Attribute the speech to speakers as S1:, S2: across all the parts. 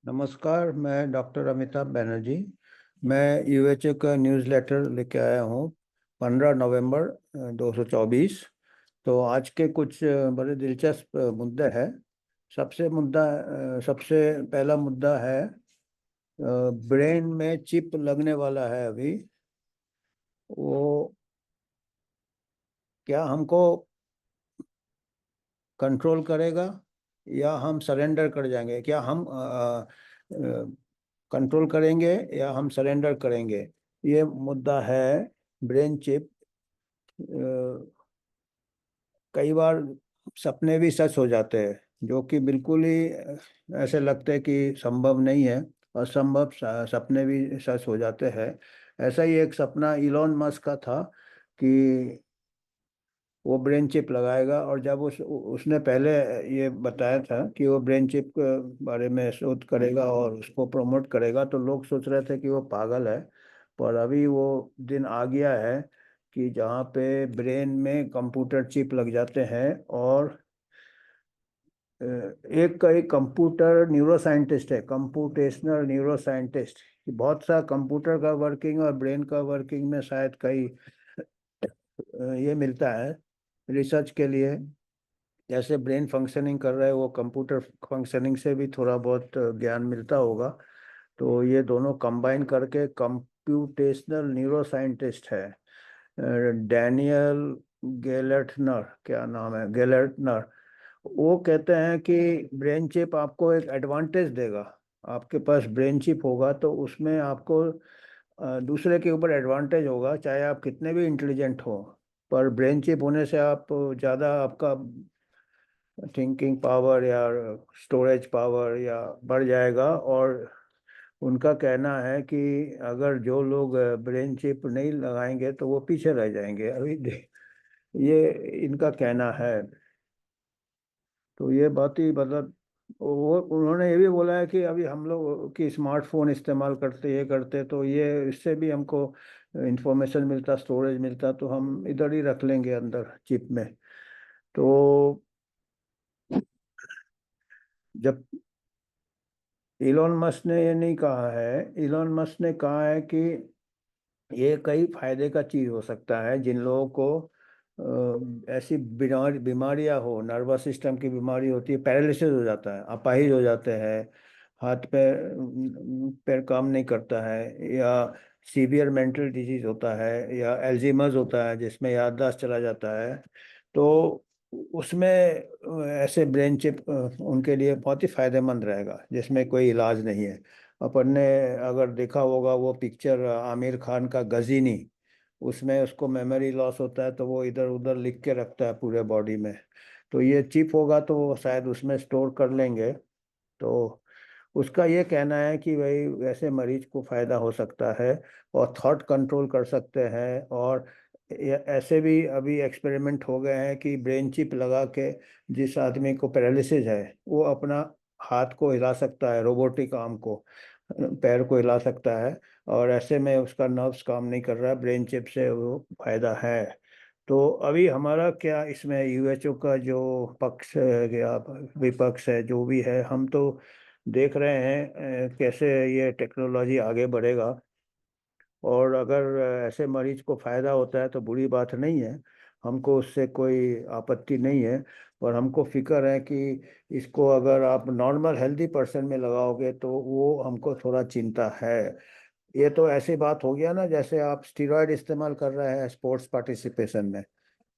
S1: नमस्कार। मैं डॉक्टर अमिताभ बनर्जी। मैं यूएचए का न्यूज़लेटर लेके आया हूँ 15 नवंबर 2024। तो आज के कुछ बड़े दिलचस्प मुद्दे हैं। सबसे पहला मुद्दा है, ब्रेन में चिप लगने वाला है अभी। वो क्या हमको कंट्रोल करेगा या हम सरेंडर कर जाएंगे? क्या हम कंट्रोल करेंगे या हम सरेंडर करेंगे? ये मुद्दा है। Brain chip. कई बार सपने भी सच हो जाते हैं, जो कि बिल्कुल ही ऐसे लगते हैं कि संभव नहीं है। असंभव सपने भी सच हो जाते हैं। ऐसा ही एक सपना इलॉन मस्क का था कि वो ब्रेन चिप लगाएगा, और जब उसने पहले ये बताया था कि वो ब्रेन चिप के बारे में शोध करेगा और उसको प्रमोट करेगा, तो लोग सोच रहे थे कि वो पागल है। पर अभी वो दिन आ गया है कि जहाँ पे ब्रेन में कंप्यूटर चिप लग जाते हैं। और एक का एक कंप्यूटर न्यूरो साइंटिस्ट है, कंप्यूटेशनल न्यूरो साइंटिस्ट। बहुत सा कंप्यूटर का वर्किंग और ब्रेन का वर्किंग में शायद कई ये मिलता है रिसर्च के लिए। जैसे ब्रेन फंक्शनिंग कर रहा है, वो कंप्यूटर फंक्शनिंग से भी थोड़ा बहुत ज्ञान मिलता होगा। तो ये दोनों कंबाइन करके कंप्यूटेशनल न्यूरो साइंटिस्ट है, डैनियल गेलेटनर, क्या नाम है, गेलेटनर। वो कहते हैं कि ब्रेन चिप आपको एक एडवांटेज देगा। आपके पास ब्रेन चिप होगा तो उसमें आपको दूसरे के ऊपर एडवांटेज होगा, चाहे आप कितने भी इंटेलिजेंट हो। पर ब्रेन चिप होने से आप ज़्यादा, आपका थिंकिंग पावर या स्टोरेज पावर या बढ़ जाएगा। और उनका कहना है कि अगर जो लोग ब्रेन चिप नहीं लगाएंगे तो वो पीछे रह जाएंगे। ये इनका कहना है। तो ये बात ही मतलब, वो उन्होंने ये भी बोला है कि अभी हम लोग की स्मार्टफोन इस्तेमाल करते, ये करते, तो ये इससे भी हमको इंफॉर्मेशन मिलता, स्टोरेज मिलता, तो हम इधर ही रख लेंगे अंदर चिप में। तो जब इलॉन मस्क ने ये नहीं कहा है, इलॉन मस्क ने कहा है कि ये कई फायदे का चीज हो सकता है जिन लोगों को ऐसी बीमारियां हो, नर्वस सिस्टम की बीमारी होती है, पैरालिसिस हो जाता है, अपाहिज हो जाते हैं, हाथ पैर पैर काम नहीं करता है, या सीवियर मेंटल डिजीज होता है, या एल्जीमर्स होता है जिसमें याददाश्त चला जाता है। तो उसमें ऐसे ब्रेन चिप उनके लिए बहुत ही फायदेमंद रहेगा, जिसमें कोई इलाज नहीं है। अपन ने अगर देखा होगा वो पिक्चर आमिर खान का गजीनी, उसमें उसको मेमोरी लॉस होता है तो वो इधर उधर लिख के रखता है पूरे बॉडी में। तो ये चिप होगा तो वो शायद उसमें स्टोर कर लेंगे। तो उसका ये कहना है कि भाई वैसे मरीज को फायदा हो सकता है, और थॉट कंट्रोल कर सकते हैं। और ऐसे भी अभी एक्सपेरिमेंट हो गए हैं कि ब्रेन चिप लगा के जिस आदमी को पैरालिसिस है, वो अपना हाथ को हिला सकता है, रोबोटिक आर्म को, पैर को हिला सकता है। और ऐसे में उसका नर्व्स काम नहीं कर रहा है, ब्रेन चिप से वो फायदा है। तो अभी हमारा क्या इसमें यूएचओ का जो पक्ष है या विपक्ष है, जो भी है, हम तो देख रहे हैं कैसे ये टेक्नोलॉजी आगे बढ़ेगा। और अगर ऐसे मरीज को फायदा होता है तो बुरी बात नहीं है, हमको उससे कोई आपत्ति नहीं है। और हमको फिक्र है कि इसको अगर आप नॉर्मल हेल्दी पर्सन में लगाओगे तो वो हमको थोड़ा चिंता है। ये तो ऐसी बात हो गया ना, जैसे आप स्टीरॉयड इस्तेमाल कर रहे हैं स्पोर्ट्स पार्टिसिपेशन में,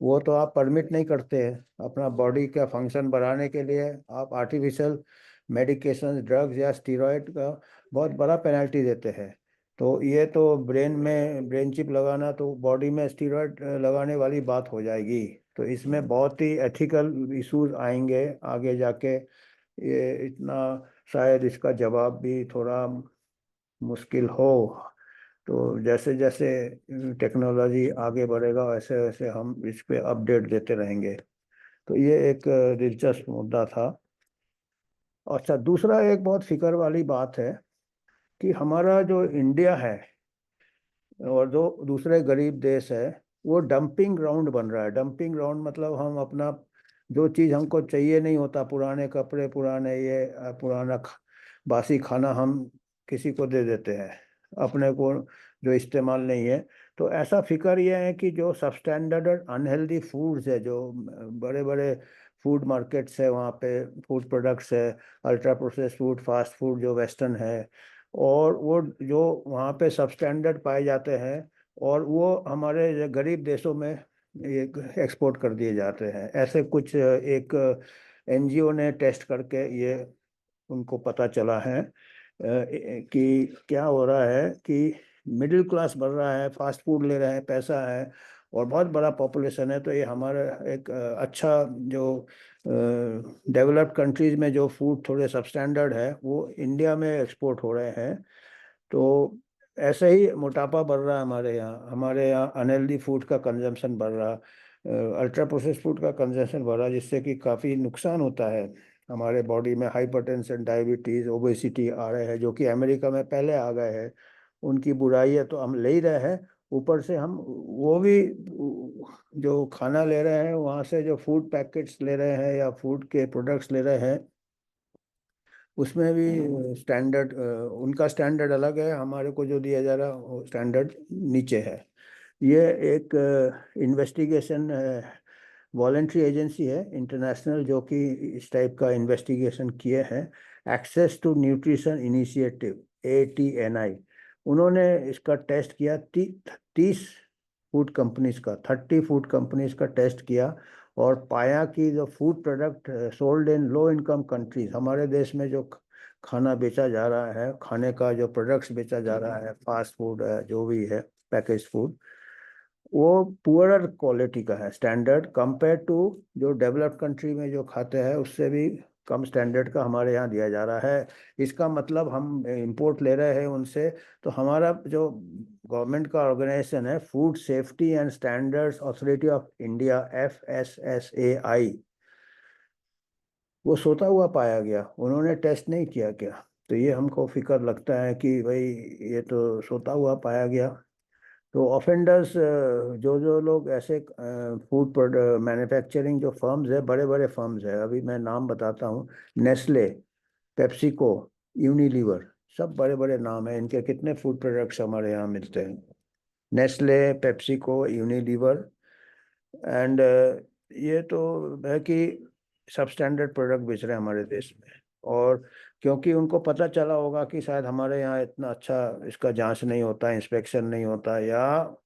S1: वो तो आप परमिट नहीं करते हैं। अपना बॉडी का फंक्शन बढ़ाने के लिए आप आर्टिफिशियल मेडिकेशन, ड्रग्स या स्टीरॉयड का बहुत बड़ा पेनल्टी देते हैं। तो ये तो ब्रेन में ब्रेन चिप लगाना तो बॉडी में स्टीरॉयड लगाने वाली बात हो जाएगी। तो इसमें बहुत ही एथिकल इश्यूज आएंगे आगे जाके। ये इतना शायद इसका जवाब भी थोड़ा मुश्किल हो। तो जैसे जैसे टेक्नोलॉजी आगे बढ़ेगा वैसे वैसे हम इस पे अपडेट देते रहेंगे। तो ये एक दिलचस्प मुद्दा था। अच्छा, दूसरा एक बहुत फिक्र वाली बात है कि हमारा जो इंडिया है और जो दूसरे गरीब देश है, वो डंपिंग ग्राउंड बन रहा है। डंपिंग ग्राउंड मतलब हम अपना जो चीज़ हमको चाहिए नहीं होता, पुराने कपड़े, पुराने ये पुराना बासी खाना हम किसी को दे देते हैं, अपने को जो इस्तेमाल नहीं है। तो ऐसा फिक्र ये है कि जो सबस्टैंडर्ड और अनहेल्दी फूड्स है, जो बड़े बड़े फूड मार्केट्स है वहाँ पे, फूड प्रोडक्ट्स है, ultra process food, fast food जो वेस्टर्न है, और वो जो वहाँ पे सबस्टैंडर्ड पाए जाते हैं, और वो हमारे गरीब देशों में एक एक्सपोर्ट कर दिए जाते हैं। ऐसे कुछ एक एनजीओ ने टेस्ट करके ये उनको पता चला है कि क्या हो रहा है कि मिडिल क्लास बढ़ रहा है, फास्ट फूड ले रहे हैं, पैसा है और बहुत बड़ा पॉपुलेशन है, तो ये हमारा एक अच्छा जो डेवलप्ड कंट्रीज में जो फूड थोड़े सबस्टैंडर्ड है वो इंडिया में एक्सपोर्ट हो रहे हैं। तो ऐसे ही मोटापा बढ़ रहा है हमारे यहाँ अनहेल्दी फूड का कंजम्पशन बढ़ रहा, अल्ट्रा प्रोसेस फूड का कंजम्पशन बढ़ रहा, जिससे कि काफ़ी नुकसान होता है हमारे बॉडी में। हाइपरटेंशन, डायबिटीज़, ओबेसिटी आ रहे हैं, जो कि अमेरिका में पहले आ गए हैं। उनकी बुराई है तो हम ले ही रहे हैं, ऊपर से हम वो भी जो खाना ले रहे हैं वहाँ से, जो फूड पैकेट्स ले रहे हैं या फूड के प्रोडक्ट्स ले रहे हैं, उसमें भी स्टैंडर्ड, उनका स्टैंडर्ड अलग है, हमारे को जो दिया जा रहा वो स्टैंडर्ड नीचे है। ये एक इन्वेस्टिगेशन वॉलेंट्री एजेंसी है इंटरनेशनल, जो कि इस टाइप का इन्वेस्टिगेशन किए हैं। Access to nutrition initiative, ATNI, उन्होंने इसका टेस्ट किया 30 फूड कंपनीज का, 30 फूड कंपनीज का टेस्ट किया, और पाया कि जो food product sold in low income countries, हमारे देश में जो खाना बेचा जा रहा है, खाने का जो प्रोडक्ट्स बेचा जा रहा है, फास्ट फूड है जो भी है, पैकेज फूड, वो पुअरर क्वालिटी का है स्टैंडर्ड, कंपेयर टू जो डेवलप्ड कंट्री में जो खाते हैं उससे भी कम स्टैंडर्ड का हमारे यहाँ दिया जा रहा है। इसका मतलब हम इंपोर्ट ले रहे हैं उनसे, तो हमारा जो गवर्नमेंट का ऑर्गेनाइजेशन है, food safety and standards authority of India, FSSAI, वो सोता हुआ पाया गया, उन्होंने टेस्ट नहीं किया क्या? तो ये हमको फिक्र लगता है कि भाई ये तो सोता हुआ पाया गया। तो ऑफेंडर्स, जो जो लोग ऐसे फूड मैन्युफैक्चरिंग जो फर्म्स है, बड़े बड़े फर्म्स है, अभी मैं नाम बताता हूँ, नेस्ले, पेप्सिको, यूनिलीवर, सब बड़े बड़े नाम है इनके। कितने फूड प्रोडक्ट्स हमारे यहाँ मिलते हैं, नेस्ले, पेप्सिको, यूनिलीवर एंड, ये तो है कि सब स्टैंडर्ड प्रोडक्ट बेच रहे हैं हमारे देश में। और क्योंकि उनको पता चला होगा कि शायद हमारे यहाँ इतना अच्छा इसका जांच नहीं होता, इंस्पेक्शन नहीं होता, या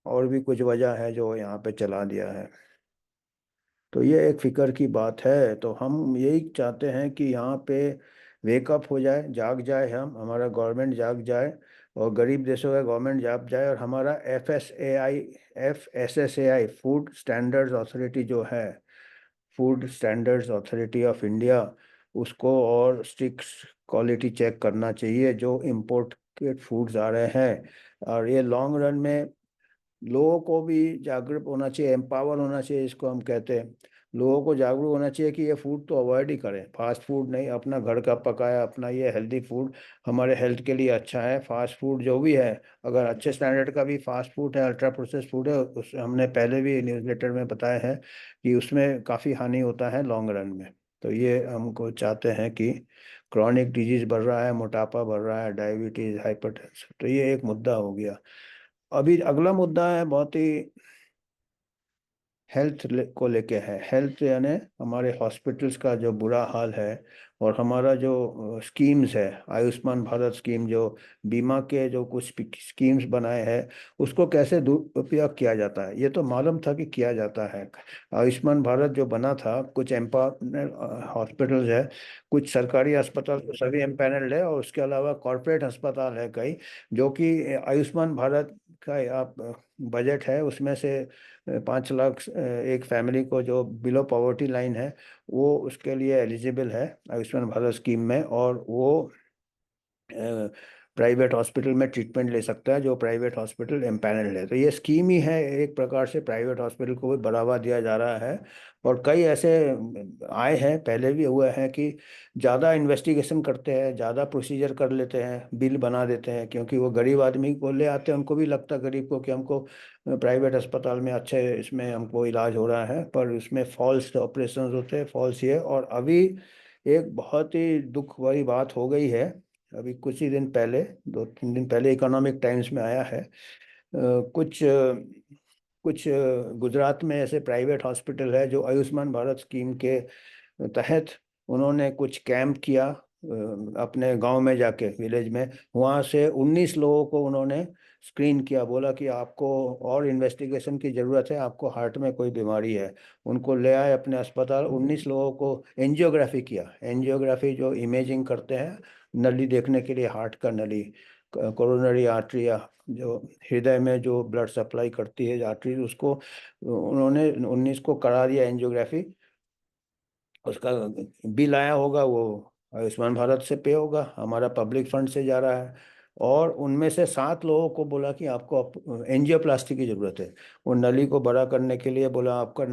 S1: और भी कुछ वजह है जो यहाँ पे चला दिया है। तो ये एक फिक्र की बात है। तो हम यही चाहते हैं कि यहाँ पे वेकअप हो जाए, जाग जाए, हमारा गवर्नमेंट जाग जाए, और गरीब देशों का गवर्नमेंट जाग जाए, और हमारा FSSAI फूड स्टैंडर्ड्स अथॉरिटी जो है, food standards authority of India, उसको और स्ट्रिक्ट क्वालिटी चेक करना चाहिए जो इम्पोर्टेड फूड्स आ रहे हैं। और ये लॉन्ग रन में लोगों को भी जागरूक होना चाहिए, एम्पावर होना चाहिए, इसको हम कहते हैं। लोगों को जागरूक होना चाहिए कि ये फूड तो अवॉइड ही करें, फास्ट फूड नहीं, अपना घर का पकाया अपना ये हेल्दी फूड हमारे हेल्थ के लिए अच्छा है। फास्ट फूड जो भी है, अगर अच्छे स्टैंडर्ड का भी फास्ट फूड है, अल्ट्रा प्रोसेस फूड है, उस हमने पहले भी न्यूज़लेटर में बताया है कि उसमें काफ़ी हानि होता है लॉन्ग रन में। तो ये हमको चाहते हैं कि क्रॉनिक डिजीज बढ़ रहा है, मोटापा बढ़ रहा है, डायबिटीज़, हाइपरटेंशन, तो ये एक मुद्दा हो गया। अभी अगला मुद्दा है बहुत ही को लेके है। हेल्थ यानी हमारे हॉस्पिटल्स का जो बुरा हाल है, और हमारा जो स्कीम्स है, आयुष्मान भारत स्कीम, जो बीमा के जो कुछ स्कीम्स बनाए हैं, उसको कैसे दुरुपयोग किया जाता है, ये तो मालूम था कि किया जाता है। आयुष्मान भारत जो बना था, कुछ एम्पावर हॉस्पिटल्स है, कुछ सरकारी अस्पताल तो सभी एम्पैनल्ड है, और उसके अलावा कॉरपोरेट अस्पताल है कई, जो कि आयुष्मान भारत का आप बजट है उसमें से 5 लाख एक फैमिली को जो बिलो पॉवर्टी लाइन है, वो उसके लिए एलिजिबल है आयुष्मान भारत स्कीम में, और वो प्राइवेट हॉस्पिटल में ट्रीटमेंट ले सकता है जो प्राइवेट हॉस्पिटल एम्पैनल्ड है। तो ये स्कीम ही है एक प्रकार से, प्राइवेट हॉस्पिटल को भी बढ़ावा दिया जा रहा है। और कई ऐसे आए हैं, पहले भी हुए हैं कि ज़्यादा इन्वेस्टिगेशन करते हैं, ज़्यादा प्रोसीजर कर लेते हैं, बिल बना देते हैं, क्योंकि वो गरीब आदमी को ले आते हैं, उनको भी लगता है गरीब को कि हमको प्राइवेट अस्पताल में अच्छे इसमें हमको इलाज हो रहा है, पर उसमें फॉल्स ऑपरेशन होते हैं, फॉल्स ये। और अभी एक बहुत ही दुख भरी बात हो गई है। अभी कुछ ही दिन पहले, 2-3 दिन पहले इकोनॉमिक टाइम्स में आया है। कुछ गुजरात में ऐसे प्राइवेट हॉस्पिटल है जो आयुष्मान भारत स्कीम के तहत उन्होंने कुछ कैंप किया अपने गांव में जाके, विलेज में। वहां से 19 लोगों को उन्होंने स्क्रीन किया, बोला कि आपको और इन्वेस्टिगेशन की ज़रूरत है, आपको हार्ट में कोई बीमारी है। उनको ले आए अपने अस्पताल, 19 लोगों को एंजियोग्राफी किया। एंजियोग्राफी जो इमेजिंग करते हैं नली देखने के लिए, हार्ट का नली, कोरोनरी आर्टरी, या जो हृदय में जो ब्लड सप्लाई करती है आर्टरी, उसको उन्होंने 19 को करा दिया एंजियोग्राफी। उसका बिल आया होगा, वो आयुष्मान भारत से पे होगा, हमारा पब्लिक फंड से जा रहा है। और उनमें से 7 लोगों को बोला कि आपको एंजियोप्लास्टी की जरूरत है। वो नली को बड़ा करने के लिए बोला, आपका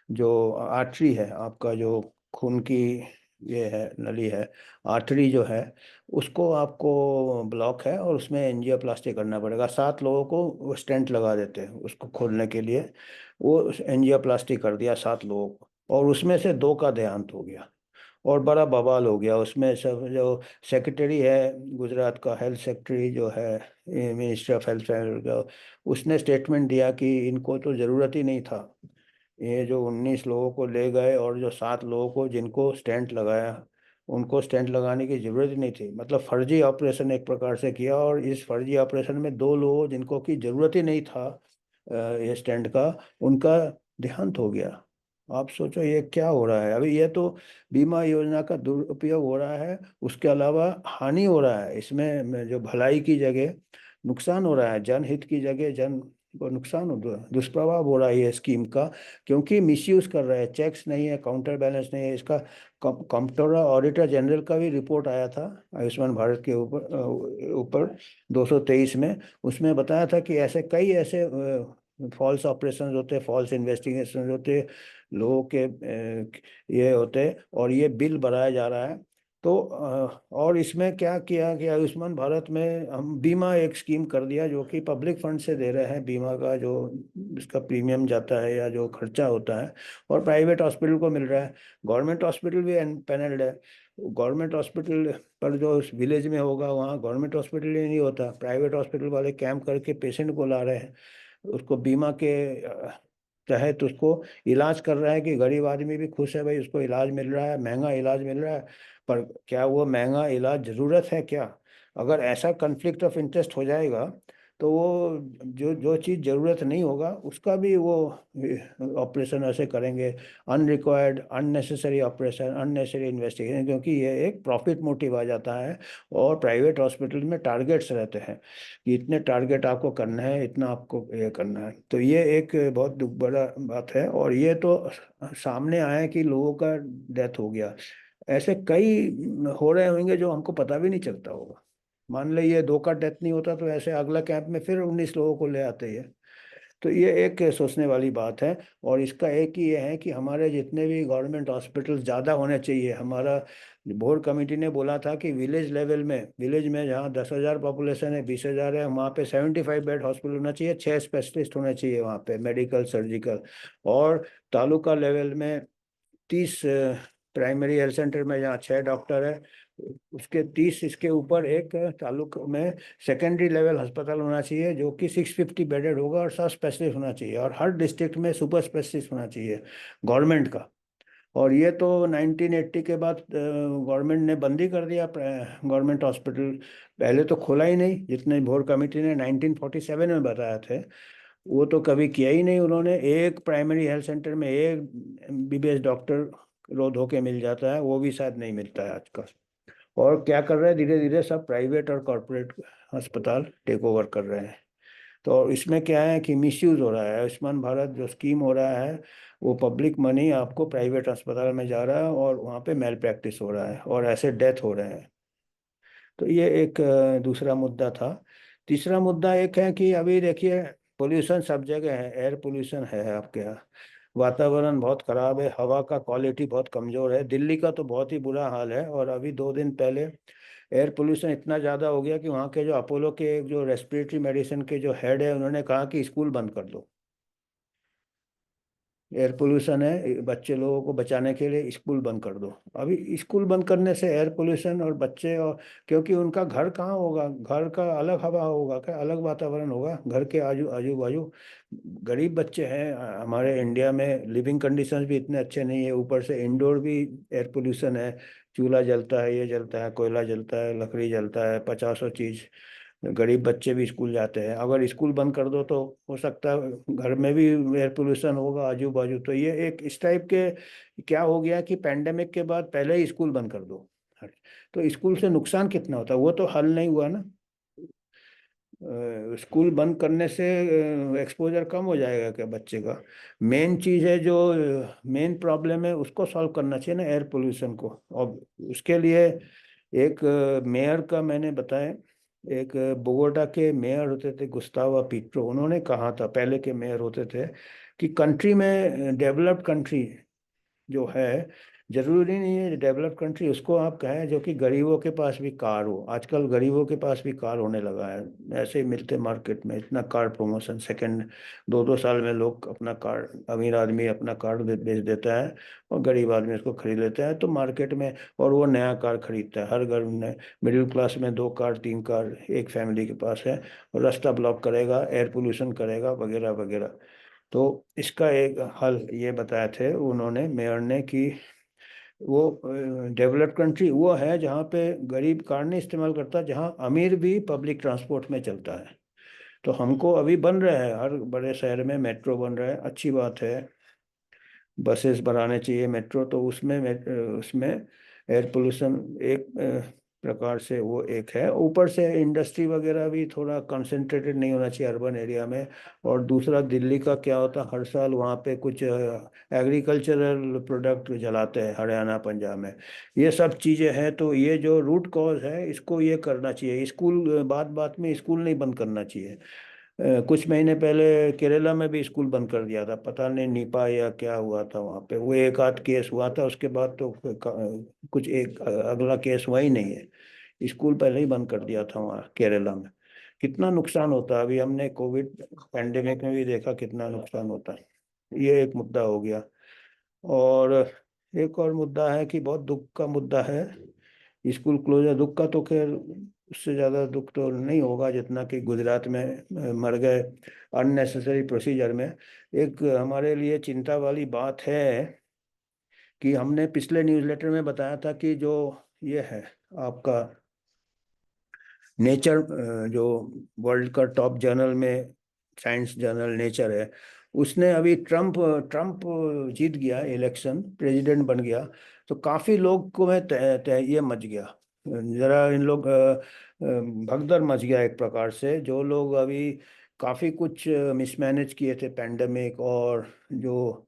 S1: जो आर्टरी है, आपका जो खून की ये है नली है, आर्टरी जो है, उसको आपको ब्लॉक है और उसमें एंजियोप्लास्टी करना पड़ेगा। 7 लोगों को वो स्टेंट लगा देते हैं उसको खोलने के लिए। वो एंजियोप्लास्टी कर दिया 7 लोगों को, और उसमें से 2 का देहांत हो गया। और बड़ा बवाल हो गया उसमें। सब जो सेक्रेटरी है गुजरात का, हेल्थ सेक्रेटरी जो है, मिनिस्ट्री ऑफ हेल्थ का, उसने स्टेटमेंट दिया कि इनको तो ज़रूरत ही नहीं था। ये जो 19 लोगों को ले गए और जो 7 लोगों को जिनको स्टेंट लगाया, उनको स्टेंट लगाने की जरूरत ही नहीं थी। मतलब फर्जी ऑपरेशन एक प्रकार से किया। और इस फर्जी ऑपरेशन में 2 लोगों जिनको की जरूरत ही नहीं था ये स्टेंट का, उनका देहांत हो गया। आप सोचो ये क्या हो रहा है। अभी ये तो बीमा योजना का दुरुपयोग हो रहा है, उसके अलावा हानि हो रहा है इसमें। जो भलाई की जगह नुकसान हो रहा है, जनहित की जगह जन को नुकसान हो, दुष्प्रभाव हो रहा है ये स्कीम का। क्योंकि मिसयूज कर रहे हैं, चेक्स नहीं है, काउंटर बैलेंस नहीं है इसका। कंप्ट्रोलर ऑडिटर जनरल का भी रिपोर्ट आया था आयुष्मान भारत के ऊपर 223 में। उसमें बताया था कि ऐसे कई ऐसे फॉल्स ऑपरेशन होते, फॉल्स इन्वेस्टिगेशन होते, लोगों के ये होते, और ये बिल बढ़ाया जा रहा है। तो और इसमें क्या किया कि आयुष्मान भारत में हम बीमा एक स्कीम कर दिया, जो कि पब्लिक फंड से दे रहे हैं। बीमा का जो इसका प्रीमियम जाता है या जो खर्चा होता है, और प्राइवेट हॉस्पिटल को मिल रहा है। गवर्नमेंट हॉस्पिटल भी पैनल्ड है। गवर्नमेंट हॉस्पिटल पर जो उस विलेज में होगा, वहाँ गवर्नमेंट हॉस्पिटल ही नहीं होता, प्राइवेट हॉस्पिटल वाले कैंप करके पेशेंट को ला रहे हैं, उसको बीमा के तहत उसको इलाज कर रहा है। कि गरीब आदमी भी खुश है, भाई उसको इलाज मिल रहा है, महंगा इलाज मिल रहा है। पर क्या वो महंगा इलाज जरूरत है क्या? अगर ऐसा कन्फ्लिक्ट ऑफ इंटरेस्ट हो जाएगा, तो वो जो जो चीज़ ज़रूरत नहीं होगा उसका भी वो ऑपरेशन ऐसे करेंगे। Unrequired unnecessary operation, unnecessary investigation, क्योंकि ये एक प्रॉफिट मोटिव आ जाता है। और प्राइवेट हॉस्पिटल में टारगेट्स रहते हैं कि इतने टारगेट आपको करना है, इतना आपको ये करना है। तो ये एक बहुत दुख बड़ा बात है। और ये तो सामने आया कि लोगों का डेथ हो गया। ऐसे कई हो रहे होंगे जो हमको पता भी नहीं चलता होगा। मान ले ये 2 का डेथ नहीं होता, तो ऐसे अगला कैंप में फिर 19 लोगों को ले आते हैं। तो ये एक सोचने वाली बात है। और इसका एक ही ये है कि हमारे जितने भी गवर्नमेंट हॉस्पिटल ज़्यादा होने चाहिए। हमारा बोर्ड कमेटी ने बोला था कि विलेज लेवल में, विलेज में जहाँ 10,000 पॉपुलेशन है, 20,000 है, वहाँ पे 75 बेड हॉस्पिटल होना चाहिए, 6 स्पेशलिस्ट होने चाहिए वहाँ पे, मेडिकल सर्जिकल। और तालुका लेवल में 30 प्राइमरी हेल्थ सेंटर में जहाँ 6 डॉक्टर है, उसके 30 इसके ऊपर एक तालुक में सेकेंडरी लेवल अस्पताल होना चाहिए, जो कि 650 बेडेड होगा, और सब स्पेशलिस्ट होना चाहिए। और हर डिस्ट्रिक्ट में सुपर स्पेशलिस्ट होना चाहिए गवर्नमेंट का। और ये तो 1980 के बाद गवर्नमेंट ने बंद ही कर दिया गवर्नमेंट हॉस्पिटल। पहले तो खोला ही नहीं, जितने भोर कमेटी ने 1947 में बताया थे, वो तो कभी किया ही नहीं उन्होंने। एक प्राइमरी हेल्थ सेंटर में एक एमबीबीएस डॉक्टर रोज होके मिल जाता है, वो भी शायद नहीं मिलता है आजकल। और क्या कर रहे हैं, धीरे धीरे सब प्राइवेट और कॉरपोरेट अस्पताल टेक ओवर कर रहे हैं। तो इसमें क्या है कि मिसयूज हो रहा है। आयुष्मान भारत जो स्कीम हो रहा है, वो पब्लिक मनी आपको प्राइवेट अस्पताल में जा रहा है, और वहाँ पे मेल प्रैक्टिस हो रहा है, और ऐसे डेथ हो रहे हैं। तो ये एक दूसरा मुद्दा था। तीसरा मुद्दा एक है कि अभी देखिए, पोल्यूशन सब जगह है, एयर पोल्यूशन है आपके यहाँ। वातावरण बहुत खराब है, हवा का क्वालिटी बहुत कमजोर है। दिल्ली का तो बहुत ही बुरा हाल है। और अभी 2 दिन पहले एयर पोल्यूशन इतना ज़्यादा हो गया कि वहाँ के जो अपोलो के जो रेस्पिरेटरी मेडिसिन के जो हेड है, उन्होंने कहा कि स्कूल बंद कर दो। एयर पोल्यूशन है, बच्चे लोगों को बचाने के लिए स्कूल बंद कर दो। अभी स्कूल बंद करने से एयर पोल्यूशन और बच्चे, और क्योंकि उनका घर कहाँ होगा, घर का अलग हवा होगा क्या, अलग वातावरण होगा घर के आजू आजू बाजू। गरीब बच्चे हैं हमारे इंडिया में, लिविंग कंडीशंस भी इतने अच्छे नहीं है, ऊपर से इंडोर भी एयर पोल्यूशन है। चूल्हा जलता है, ये जलता है, कोयला जलता है, लकड़ी जलता है, पचासों चीज। गरीब बच्चे भी स्कूल जाते हैं, अगर स्कूल बंद कर दो तो हो सकता है घर में भी एयर पोल्यूशन होगा आजू बाजू। तो ये एक इस टाइप के क्या हो गया कि पैंडेमिक के बाद पहले ही स्कूल बंद कर दो। तो स्कूल से नुकसान कितना होता है वो तो हल नहीं हुआ ना। स्कूल बंद करने से एक्सपोजर कम हो जाएगा क्या बच्चे का। मेन चीज़ है जो मेन प्रॉब्लम है उसको सॉल्व करना चाहिए ना, एयर पोल्यूशन को। और उसके लिए एक मेयर का मैंने बताया, एक बोगोटा के मेयर होते थे गुस्तावा पिट्रो, उन्होंने कहा था, पहले के मेयर होते थे, कि कंट्री में, डेवलप्ड कंट्री जो है, जरूरी नहीं है डेवलप कंट्री उसको आप कहें जो कि गरीबों के पास भी कार हो। आजकल गरीबों के पास भी कार होने लगा है, ऐसे ही मिलते मार्केट में, इतना कार प्रमोशन, सेकंड 2-2 साल में लोग अपना कार, अमीर आदमी अपना कार बेच देता है और गरीब आदमी उसको खरीद लेता है तो मार्केट में। और वो नया कार खरीदता है, हर घर में मिडिल क्लास में 2 कार 3 कार एक फैमिली के पास है, और रास्ता ब्लॉक करेगा, एयर पोल्यूशन करेगा, वगैरह वगैरह। तो इसका एक हल ये बताए थे उन्होंने, मेयर ने, कि वो डेवलप्ड कंट्री वो है जहाँ पे गरीब कार नहीं इस्तेमाल करता, जहाँ अमीर भी पब्लिक ट्रांसपोर्ट में चलता है। तो हमको अभी बन रहा है, हर बड़े शहर में मेट्रो बन रहा है, अच्छी बात है। बसेस बनाने चाहिए मेट्रो, तो उसमें एयर पोल्यूशन एक प्रकार से वो एक है। ऊपर से इंडस्ट्री वगैरह भी थोड़ा कंसंट्रेटेड नहीं होना चाहिए अर्बन एरिया में। और दूसरा, दिल्ली का क्या होता है, हर साल वहाँ पे कुछ एग्रीकल्चरल प्रोडक्ट जलाते हैं, हरियाणा पंजाब में। ये सब चीज़ें हैं, तो ये जो रूट कॉज है इसको ये करना चाहिए। स्कूल, बात बात में स्कूल नहीं बंद करना चाहिए। कुछ महीने पहले केरला में भी स्कूल बंद कर दिया था, पता नहीं निपा या क्या हुआ था वहाँ पे, वो एक आध केस हुआ था, उसके बाद तो कुछ एक अगला केस हुआ ही नहीं है। स्कूल पहले ही बंद कर दिया था वहाँ केरला में। कितना नुकसान होता है, अभी हमने कोविड पैंडेमिक में भी देखा कितना नुकसान होता है। ये एक मुद्दा हो गया। और एक और मुद्दा है कि बहुत दुख का मुद्दा है, स्कूल क्लोजर। दुख का तो खैर उससे ज़्यादा दुख तो नहीं होगा जितना कि गुजरात में मर गए अननेसेसरी प्रोसीजर में। एक हमारे लिए चिंता वाली बात है कि हमने पिछले न्यूज़लेटर में बताया था कि जो ये है आपका नेचर, जो वर्ल्ड का टॉप जर्नल में, साइंस जर्नल नेचर है, उसने अभी ट्रम्प ट्रम्प जीत गया इलेक्शन, प्रेसिडेंट बन गया। तो काफ़ी लोग को में ये मच गया, जरा इन लोग भगदड़ मच गया एक प्रकार से। जो लोग अभी काफ़ी कुछ मिसमैनेज किए थे पेंडेमिक, और जो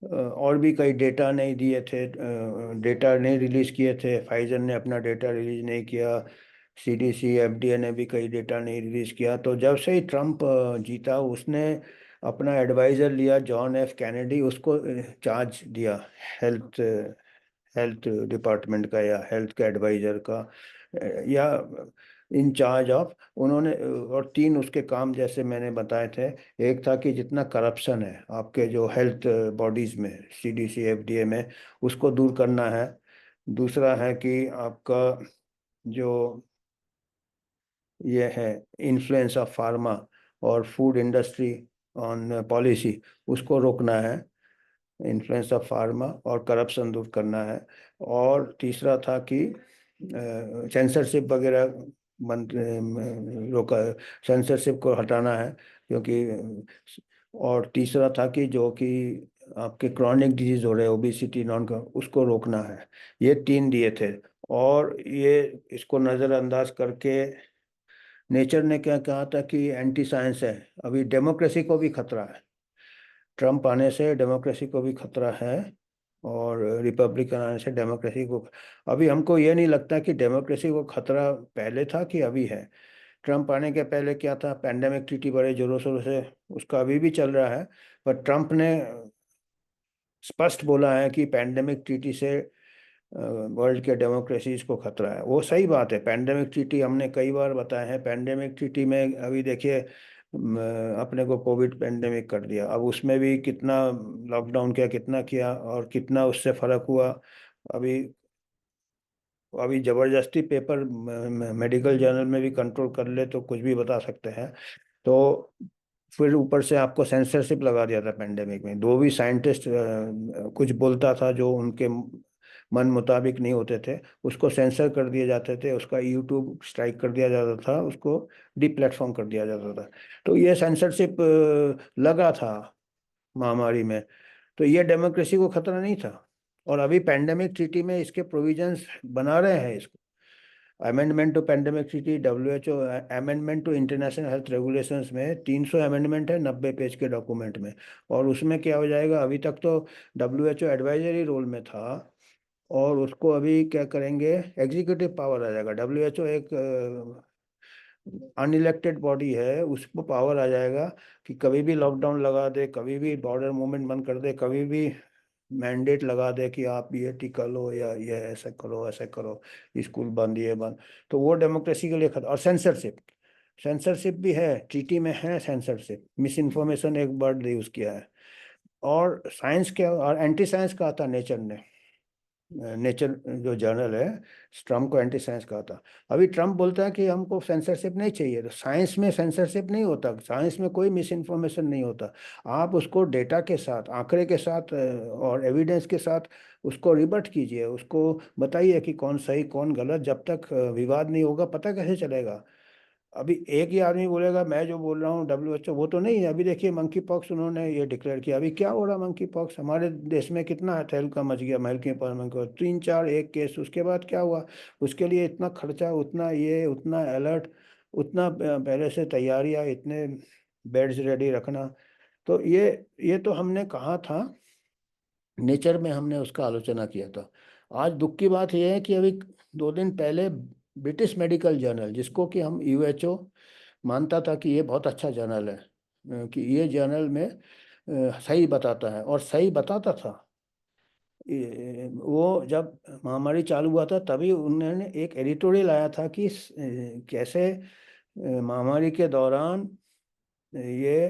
S1: और भी कई डेटा नहीं दिए थे, डेटा नहीं रिलीज किए थे, फाइजर ने अपना डेटा रिलीज नहीं किया, सीडीसी एफडीए ने भी कई डेटा नहीं रिलीज किया। तो जब से ही ट्रम्प जीता, उसने अपना एडवाइजर लिया जॉन एफ कैनेडी, उसको चार्ज दिया हेल्थ हेल्थ डिपार्टमेंट का, या हेल्थ के एडवाइजर का, या इन चार्ज ऑफ उन्होंने। और 3 उसके काम जैसे मैंने बताए थे। एक था कि जितना करप्शन है आपके जो हेल्थ बॉडीज में, सीडीसी एफडीए में, उसको दूर करना है। दूसरा है कि आपका जो ये है इन्फ्लुएंस ऑफ फार्मा और फूड इंडस्ट्री ऑन पॉलिसी, उसको रोकना है, इन्फ्लुएंस ऑफ फार्मा और करप्शन दूर करना है। और तीसरा था कि सेंसरशिप वगैरह बंद, रोका, सेंसरशिप को हटाना है, क्योंकि और तीसरा था कि जो कि आपके क्रॉनिक डिजीज हो रहे, ओबिसिटी, नॉन, उसको रोकना है। ये 3 दिए थे। और ये इसको नज़रअंदाज करके नेचर ने क्या कहा था कि एंटी साइंस है, अभी डेमोक्रेसी को भी खतरा है, ट्रम्प आने से डेमोक्रेसी को भी खतरा है, और रिपब्लिकन आने से डेमोक्रेसी को। अभी हमको ये नहीं लगता कि डेमोक्रेसी को खतरा पहले था कि अभी है। ट्रम्प आने के पहले क्या था, पैंडेमिक ट्रीटी बड़े जोरों शोरों से, उसका अभी भी चल रहा है, पर ट्रम्प ने स्पष्ट बोला है कि पैंडेमिक ट्रीटी से वर्ल्ड के डेमोक्रेसीज को खतरा है। वो सही बात है, पैंडेमिक ट्रीटी हमने कई बार बताया है, पैंडेमिक ट्रीटी में अभी देखिए अपने को कोविड पेंडेमिक कर दिया। अब उसमें भी कितना लॉकडाउन किया, कितना किया और कितना उससे फर्क हुआ। अभी अभी जबरदस्ती पेपर मेडिकल जर्नल में भी कंट्रोल कर ले तो कुछ भी बता सकते हैं। तो फिर ऊपर से आपको सेंसरशिप लगा दिया था पेंडेमिक में। दो भी साइंटिस्ट कुछ बोलता था जो उनके मन मुताबिक नहीं होते थे, उसको सेंसर कर दिए जाते थे, उसका यूट्यूब स्ट्राइक कर दिया जाता था, उसको डिप्लेटफॉर्म कर दिया जाता था। तो ये सेंसरशिप लगा था महामारी में। तो ये डेमोक्रेसी को खतरा नहीं था। और अभी पेंडेमिक ट्रीटी में इसके प्रोविजंस बना रहे हैं इसको। Amendment to pandemic treaty, WHO amendment to international health regulations में 300 अमेंडमेंट है 90 पेज के डॉक्यूमेंट में। और उसमें क्या हो जाएगा, अभी तक तो WHO एडवाइजरी रोल में था, और उसको अभी क्या करेंगे, एग्जीक्यूटिव पावर आ जाएगा। WHO एक अनइलेक्टेड बॉडी है, उसको पावर आ जाएगा कि कभी भी लॉकडाउन लगा दे, कभी भी बॉर्डर मूवमेंट बंद कर दे, कभी भी मैंडेट लगा दे कि आप ये टीका लो या ये ऐसा करो ऐसा करो, स्कूल बंद ये बंद। तो वो डेमोक्रेसी के लिए खतरा। और सेंसरशिप, सेंसरशिप भी है ट्रीटी में, है सेंसरशिप। मिस इन्फॉर्मेशन एक वर्ड यूज किया है। और साइंस के और एंटी साइंस कहा था नेचर ने। नेचर जो जर्नल है, ट्रम्प को एंटी साइंस कहा था। अभी ट्रम्प बोलता है कि हमको सेंसरशिप नहीं चाहिए। तो साइंस में सेंसरशिप नहीं होता, साइंस में कोई मिस इन्फॉर्मेशन नहीं होता। आप उसको डेटा के साथ, आंकड़े के साथ और एविडेंस के साथ उसको रिबट कीजिए, उसको बताइए कि कौन सही कौन गलत। जब तक विवाद नहीं होगा पता कैसे चलेगा। अभी एक ही आदमी बोलेगा मैं जो बोल रहा हूँ WHO, वो तो नहीं है। अभी देखिए मंकी पॉक्स उन्होंने ये डिक्लेयर किया। अभी क्या हो रहा मंकी पॉक्स, हमारे देश में कितना तहलका मच गया मंकी पॉक्स को, 3 4 एक केस। उसके बाद क्या हुआ, उसके लिए इतना खर्चा, उतना ये, उतना अलर्ट, उतना पहले से तैयारियां, इतने बेड्स रेडी रखना। तो ये तो हमने कहा था, नेचर में हमने उसका आलोचना किया था। आज दुख की बात यह है कि अभी 2 दिन पहले ब्रिटिश मेडिकल जर्नल, जिसको कि हम WHO मानता था कि ये बहुत अच्छा जर्नल है, कि ये जर्नल में सही बताता है, और सही बताता था। वो जब महामारी चालू हुआ था तभी उन्होंने एक एडिटोरियल आया था कि कैसे महामारी के दौरान ये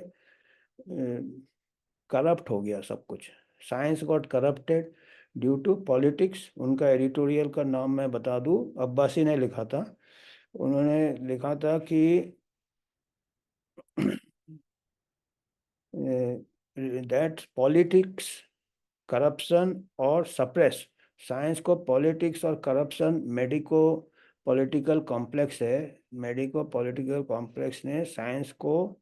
S1: करप्ट हो गया सब कुछ, science got corrupted due to politics. उनका एडिटोरियल का नाम मैं बता दूं, अब्बासी ने लिखा था। उन्होंने लिखा था कि दैट पॉलिटिक्स, करप्शन और सप्रेस, साइंस को पॉलिटिक्स और करप्शन, मेडिको पॉलिटिकल कॉम्प्लेक्स है, मेडिको पॉलिटिकल कॉम्प्लेक्स ने साइंस को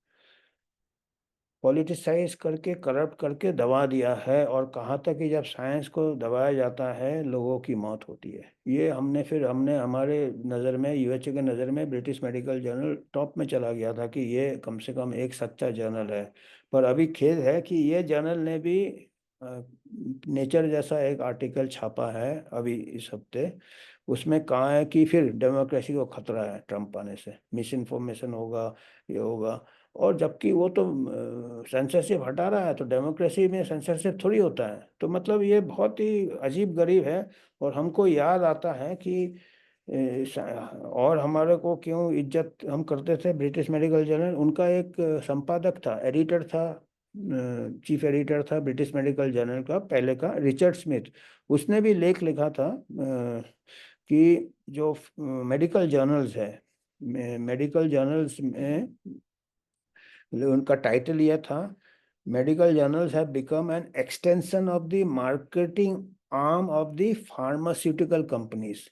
S1: पॉलिटिसाइज करके, करप्ट करके दबा दिया है। और कहा था कि जब साइंस को दबाया जाता है लोगों की मौत होती है। ये हमने हमारे नज़र में, WHO के नज़र में ब्रिटिश मेडिकल जर्नल टॉप में चला गया था कि ये कम से कम एक सच्चा जर्नल है। पर अभी खेद है कि ये जर्नल ने भी नेचर जैसा एक आर्टिकल छापा है अभी इस हफ्ते। उसमें कहा है कि फिर डेमोक्रेसी को खतरा है ट्रम्प आने से, मिस इन्फॉर्मेशन होगा, ये होगा। और जबकि वो तो सेंसरशिप हटा रहा है, तो डेमोक्रेसी में सेंसरशिप थोड़ी होता है। तो मतलब ये बहुत ही अजीब गरीब है। और हमको याद आता है कि और हमारे को क्यों इज्जत हम करते थे, ब्रिटिश मेडिकल जर्नल, उनका एक संपादक था, एडिटर था, चीफ एडिटर था ब्रिटिश मेडिकल जर्नल का पहले का, रिचर्ड स्मिथ। उसने भी लेख लिखा था कि जो मेडिकल जर्नल्स है, मेडिकल जर्नल्स में उनका टाइटल यह था, medical journals have become an extension of the marketing arm of the pharmaceutical companies.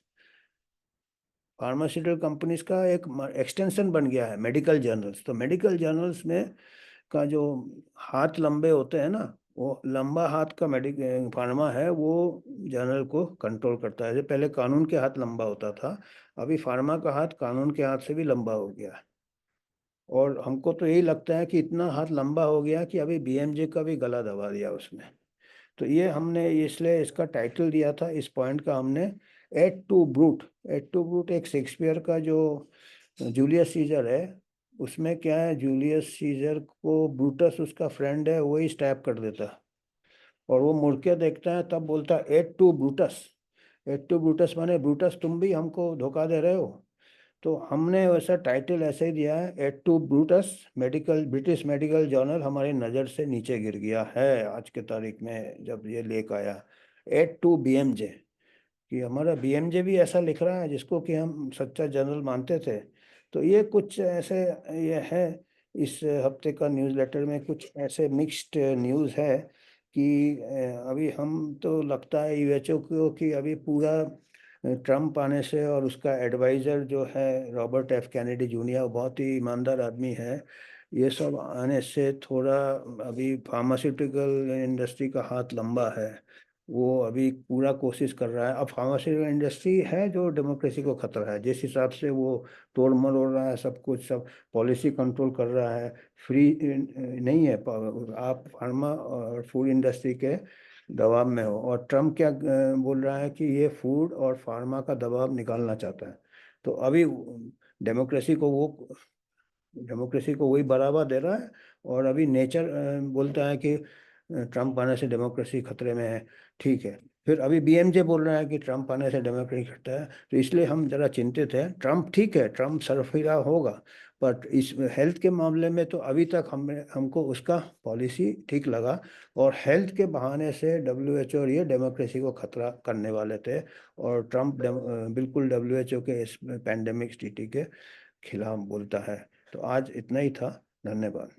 S1: Pharmaceutical companies का एक एक्सटेंशन बन गया है मेडिकल जर्नल्स। तो मेडिकल जर्नल्स में का जो हाथ लंबे होते हैं ना, वो लंबा हाथ का मेडिकल फार्मा है, वो जर्नल को कंट्रोल करता है। जो पहले कानून के हाथ लंबा होता था, अभी फार्मा का हाथ कानून के हाथ से भी लंबा हो गया है। और हमको तो यही लगता है कि इतना हाथ लंबा हो गया कि अभी BMJ का भी गला दबा दिया उसने। तो ये हमने इसलिए इसका टाइटल दिया था इस पॉइंट का हमने, et tu Brute. Et tu Brute एक शेक्सपियर का जो जूलियस सीजर है, उसमें क्या है, जूलियस सीजर को ब्रूटस उसका फ्रेंड है, वही स्टैप कर देता है। और वो मुड़ के देखता है तब बोलता है et tu Brutus. Et tu Brutus माने ब्रूटस तुम भी हमको धोखा दे रहे हो। तो हमने वैसा टाइटल ऐसे ही दिया है, et tu Brutus medical, British medical journal हमारी नज़र से नीचे गिर गया है आज के तारीख में जब ये लेख आया। एड टू बीएमजे, कि हमारा बीएमजे भी ऐसा लिख रहा है जिसको कि हम सच्चा जर्नल मानते थे। तो ये कुछ ऐसे, ये है, इस हफ्ते का न्यूज़लेटर में कुछ ऐसे मिक्स्ड न्यूज़ है कि अभी हम तो लगता है यूएचओ को कि अभी पूरा ट्रम्प आने से, और उसका एडवाइज़र जो है रॉबर्ट एफ कैनेडी जूनियर, वो बहुत ही ईमानदार आदमी है, ये सब आने से थोड़ा अभी फार्मास्यूटिकल इंडस्ट्री का हाथ लंबा है। वो अभी पूरा कोशिश कर रहा है। अब फार्मास्यूटिकल इंडस्ट्री है जो डेमोक्रेसी को खतरा है, जिस हिसाब से वो तोड़ मरोड़ रहा है सब कुछ, सब पॉलिसी कंट्रोल कर रहा है। फ्री नहीं है, आप फार्मा और फूड इंडस्ट्री के दबाव में हो। और ट्रम्प क्या बोल रहा है कि ये फूड और फार्मा का दबाव निकालना चाहता है। तो अभी डेमोक्रेसी को वो डेमोक्रेसी को वही बढ़ावा दे रहा है। और अभी नेचर बोलता है कि ट्रम्प आने से डेमोक्रेसी खतरे में है। ठीक है, फिर अभी बीएमजे बोल रहा है कि ट्रम्प आने से डेमोक्रेसी खतरा है। तो इसलिए हम जरा चिंतित हैं। ट्रम्प ठीक है, ट्रम्प सरफिरा होगा, बट इस हेल्थ के मामले में तो अभी तक हमको उसका पॉलिसी ठीक लगा। और हेल्थ के बहाने से डब्ल्यूएचओ और ये डेमोक्रेसी को खतरा करने वाले थे। और ट्रम्प बिल्कुल डब्ल्यूएचओ के इस पैंडेमिक स्थिति के खिलाफ बोलता है। तो आज इतना ही था। धन्यवाद।